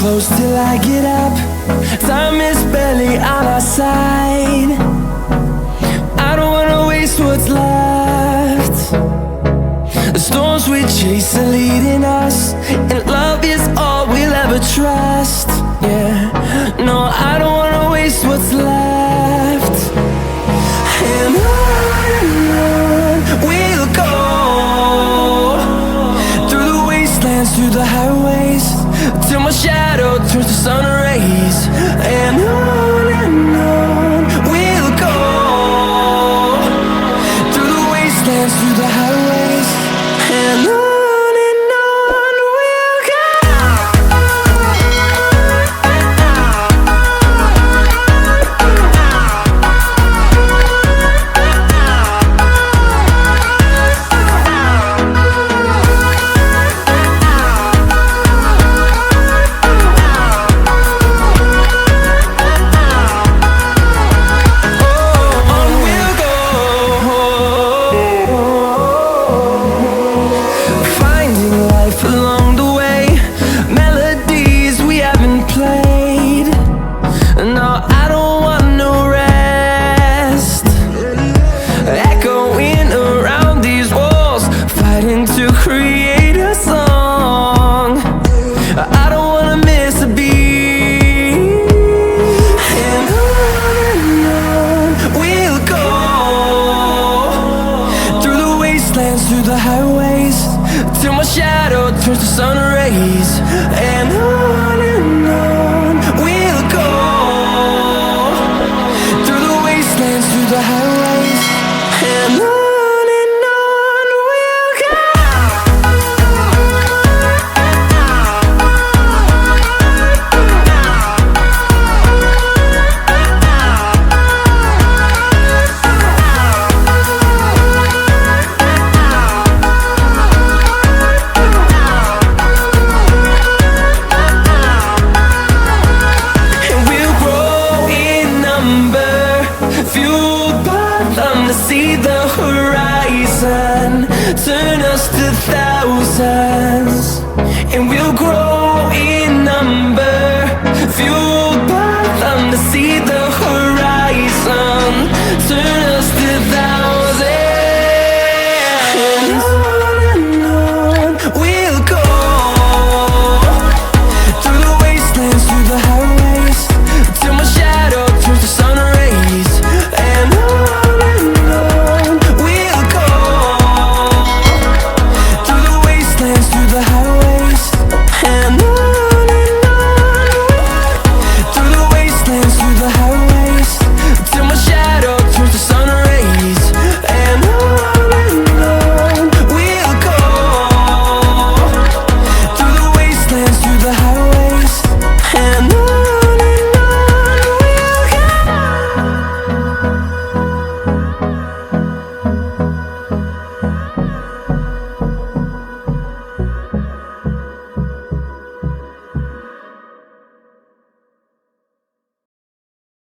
close till I get up. Time is barely on our side. I don't wanna waste what's left. The storms we chase are leading us, and love is all we'll ever trust. Yeah, no, I don't wanna waste what's left. And on we'll go, through the wastelands, through the highways, till my shadow turns to sun rays. And on we'll go, through the wastelands, through the highways, and on. Through the highways, till my shadow turns to sun rays. And on we'll go, through the wastelands, through the highways, and on. See the horizon turn us to thousands, and we'll grow